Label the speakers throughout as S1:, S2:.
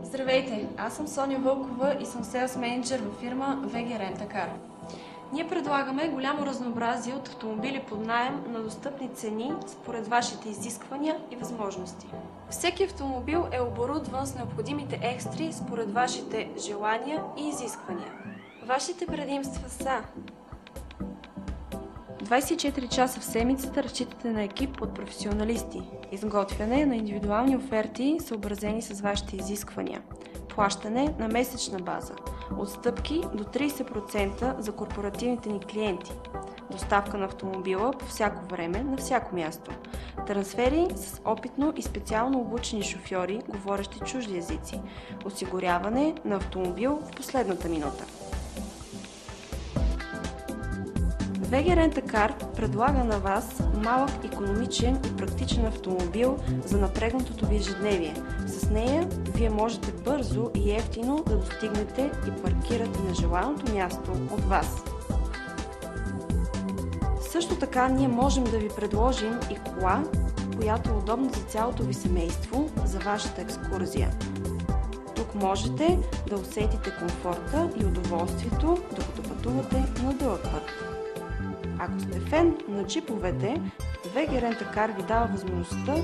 S1: Здравейте, аз съм Соня Вълкова и съм селс менеджер във фирма VG Rent A Car. Ние предлагаме голямо разнообразие от автомобили под наем на достъпни цени според вашите изисквания и възможности. Всеки автомобил е оборудван с необходимите екстри според вашите желания и изисквания. Вашите предимства са: 24 часа в седмицата разчитате на екип от професионалисти, изготвяне на индивидуални оферти, съобразени с вашите изисквания, плащане на месечна база, отстъпки до 30% за корпоративните ни клиенти, доставка на автомобила по всяко време, на всяко място, трансфери с опитно и специално обучени шофьори, говорещи чужди езици, осигуряване на автомобил в последната минута. VG Rent A Car предлага на вас малък, икономичен и практичен автомобил за напрегнатото ви ежедневие. С нея вие можете бързо и евтино да достигнете и паркирате на желаното място от вас. Също така ние можем да ви предложим и кола, която е удобна за цялото ви семейство, за вашата екскурзия. Тук можете да усетите комфорта и удоволствието, докато пътувате на дълъг път. Ако сте фен на джиповете, VG Rent A Car ви дава възможността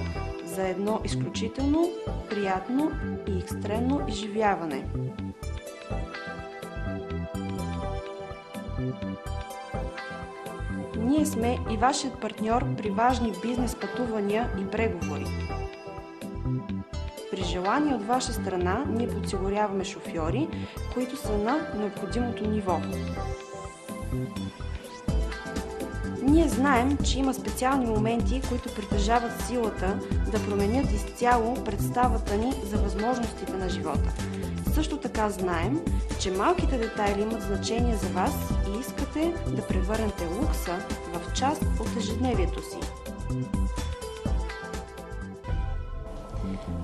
S1: за едно изключително, приятно и екстремно изживяване. Ние сме и вашият партньор при важни бизнес пътувания и преговори. При желание от ваша страна ние подсигуряваме шофьори, които са на необходимото ниво. Ние знаем, че има специални моменти, които притежават силата да променят изцяло представата ни за възможностите на живота. Също така знаем, че малките детайли имат значение за вас и искате да превърнете лукса в част от ежедневието си.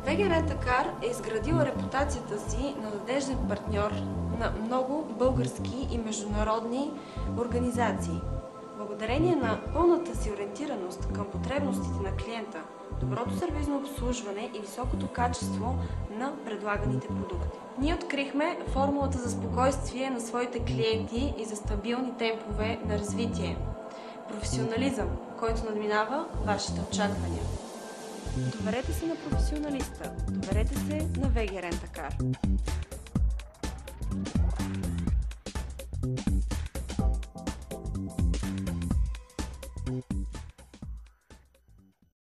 S1: VG Rent A Car е изградила репутацията си на надежден партньор на много български и международни организации. Благодарение на пълната си ориентираност към потребностите на клиента, доброто сервизно обслужване и високото качество на предлаганите продукти. Ние открихме формулата за спокойствие на своите клиенти и за стабилни темпове на развитие. Професионализъм, който надминава вашите очаквания. Доверете се на професионалиста, доверете се на VG Rent A Car.